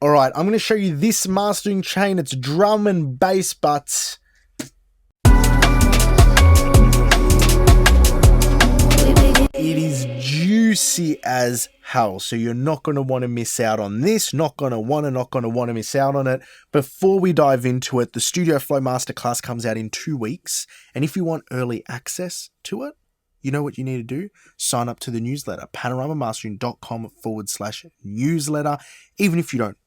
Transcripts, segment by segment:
All right, I'm going to show you this mastering chain. It's drum and bass, but it is juicy as hell. So you're not going to want to miss out on this. Not going to want to miss out on it. Before we dive into it, the Studio Flow Masterclass comes out in 2 weeks. And if you want early access to it, you know what you need to do? Sign up to the newsletter, panoramamastering.com/newsletter. Even if you don't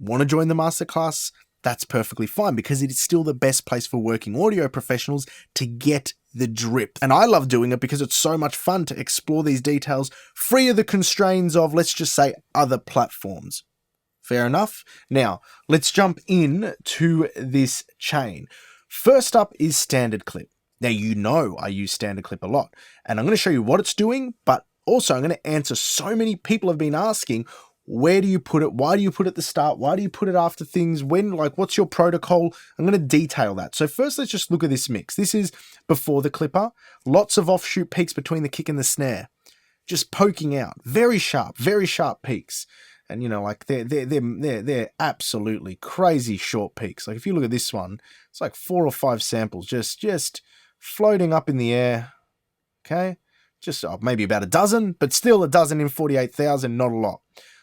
want to join the masterclass, that's perfectly fine because it is still the best place for working audio professionals to get the drip. And I love doing it because it's so much fun to explore these details free of the constraints of, let's just say, other platforms. Fair enough? Now, let's jump in to this chain. First up is standard clip. Now, you know I use standard clip a lot, and I'm going to show you what it's doing, but also I'm going to answer so many people have been asking, where do you put it? Why do you put it at the start? Why do you put it after things? When, like, what's your protocol? I'm going to detail that. So first, let's just look at this mix. This is before the clipper. Lots of offshoot peaks between the kick and the snare, just poking out. Very sharp peaks. And, you know, like, they're absolutely crazy short peaks. Like, if you look at this one, it's like 4 or 5 samples, just floating up in the air. Okay. Just maybe about a dozen, but still a dozen in 48,000, not a lot.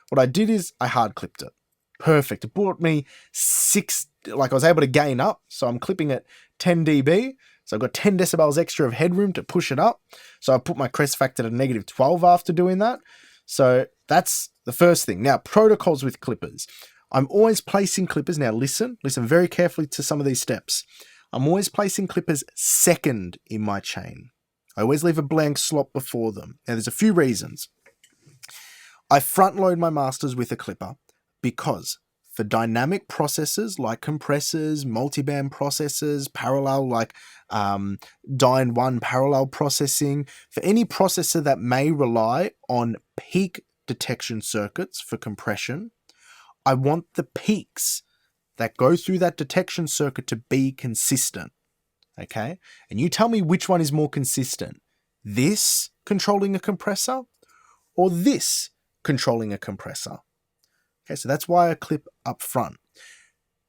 What I did is I hard clipped it. Perfect. It brought me 6, like I was able to gain up. So I'm clipping at 10 dB. So I've got 10 decibels extra of headroom to push it up. So I put my crest factor to -12 after doing that. So that's the first thing. Now, protocols with clippers. I'm always placing clippers. Now listen very carefully to some of these steps. I'm always placing clippers second in my chain. I always leave a blank slot before them. Now there's a few reasons. I front load my masters with a clipper because for dynamic processors like compressors, multiband processors, parallel like Dyne-1 parallel processing, for any processor that may rely on peak detection circuits for compression, I want the peaks that go through that detection circuit to be consistent. Okay? And you tell me which one is more consistent. This controlling a compressor or this controlling a compressor. Okay, so that's why I clip up front.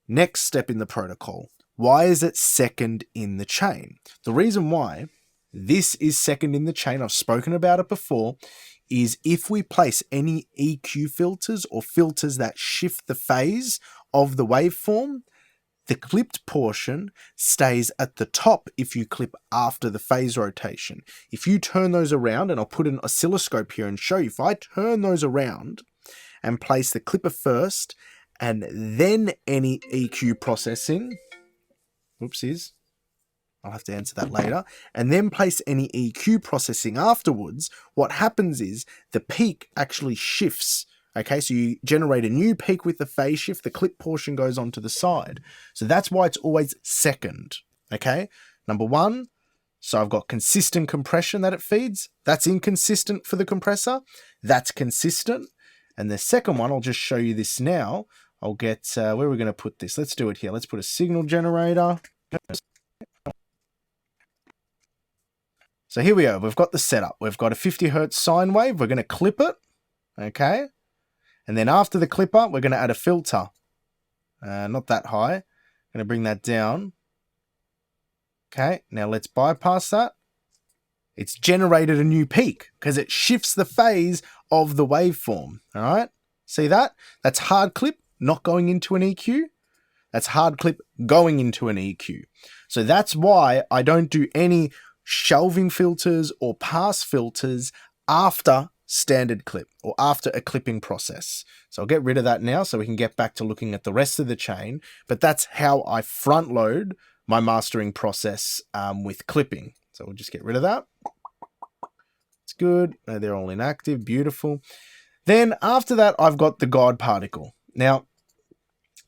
Next step in the protocol. Why is it second in the chain? The reason why this is second in the chain, I've spoken about it before, is if we place any EQ filters or filters that shift the phase of the waveform, the clipped portion stays at the top if you clip after the phase rotation. If you turn those around, and I'll put an oscilloscope here and show you, if I turn those around and place the clipper first and then any EQ processing, whoopsies, I'll have to answer that later, and then place any EQ processing afterwards, what happens is the peak actually shifts. Okay, so you generate a new peak with the phase shift, the clip portion goes onto the side. So that's why it's always second. Okay, number one, so I've got consistent compression that it feeds. That's inconsistent for the compressor. That's consistent. And the second one, I'll just show you this now. I'll get, where are we going to put this? Let's do it here. Let's put a signal generator. So here we are. We've got the setup. We've got a 50 hertz sine wave. We're going to clip it. Okay. And then after the clipper, we're going to add a filter. Not that high. I'm going to bring that down. Okay, now let's bypass that. It's generated a new peak because it shifts the phase of the waveform. All right, see that? That's hard clip, not going into an EQ. That's hard clip going into an EQ. So that's why I don't do any shelving filters or pass filters after standard clip or after a clipping process. So I'll get rid of that now so we can get back to looking at the rest of the chain, but that's how I front load my mastering process with clipping. So we'll just get rid of that. It's good. They're all inactive. Beautiful. Then after that, I've got the God particle. Now,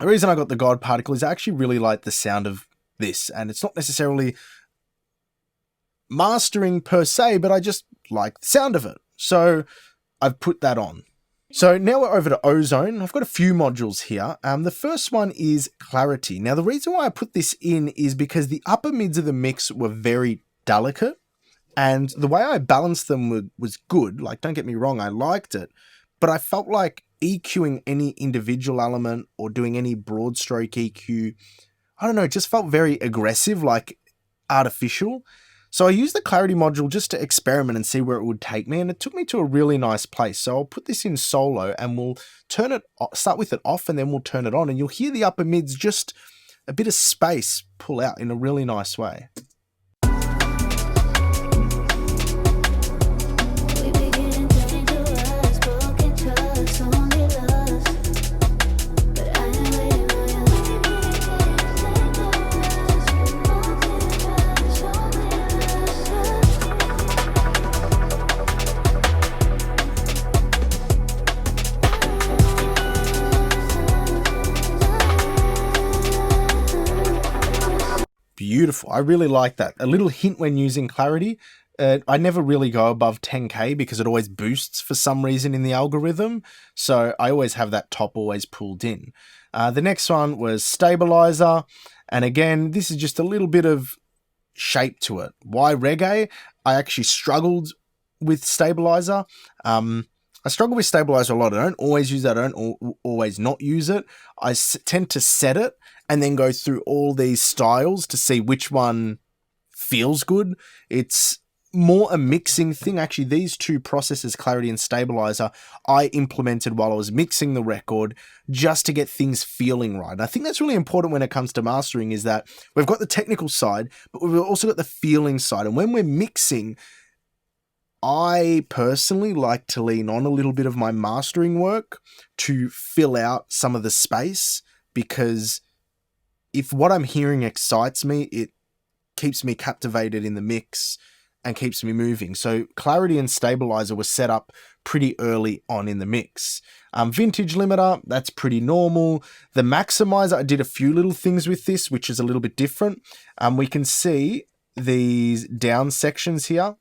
the reason I got the God particle is I actually really like the sound of this, and it's not necessarily mastering per se, but I just like the sound of it. So I've put that on. So now we're over to Ozone. I've got a few modules here. The first one is Clarity. Now the reason why I put this in is because the upper mids of the mix were very delicate, and the way I balanced them was good. Like, don't get me wrong, I liked it, but I felt like EQing any individual element or doing any broad stroke EQ, I don't know, it just felt very aggressive, like artificial. So I used the clarity module just to experiment and see where it would take me, and it took me to a really nice place. So I'll put this in solo and we'll start with it off, and then we'll turn it on, and you'll hear the upper mids, just a bit of space pull out in a really nice way. Beautiful. I really like that. A little hint when using clarity, I never really go above 10K because it always boosts for some reason in the algorithm. So I always have that top always pulled in. The next one was stabilizer. And again, this is just a little bit of shape to it. Why reggae? I actually struggled with stabilizer. I struggle with stabilizer a lot. I don't always use that. I don't always not use it. I tend to set it and then go through all these styles to see which one feels good. It's more a mixing thing. Actually, these two processes, clarity and stabilizer, I implemented while I was mixing the record just to get things feeling right. And I think that's really important when it comes to mastering, is that we've got the technical side, but we've also got the feeling side. And when we're mixing, I personally like to lean on a little bit of my mastering work to fill out some of the space, because if what I'm hearing excites me, it keeps me captivated in the mix and keeps me moving. So clarity and stabilizer were set up pretty early on in the mix. Vintage limiter, that's pretty normal. The maximizer, I did a few little things with this, which is a little bit different. We can see these down sections here,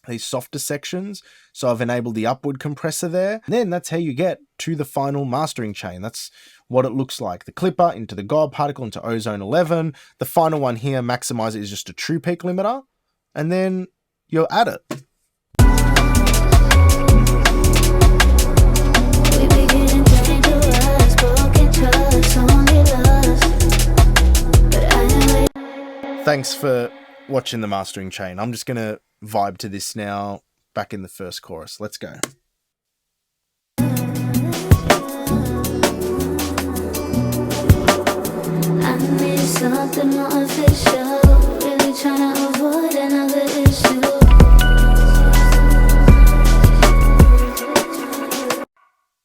these softer sections. So I've enabled the upward compressor there. And then that's how you get to the final mastering chain. That's what it looks like. The clipper into the gold particle into ozone 11. The final one here, maximizer, is just a true peak limiter. And then you're at it. Thanks for watching the mastering chain. I'm just going to vibe to this now, back in the first chorus. Let's go. I need something more official.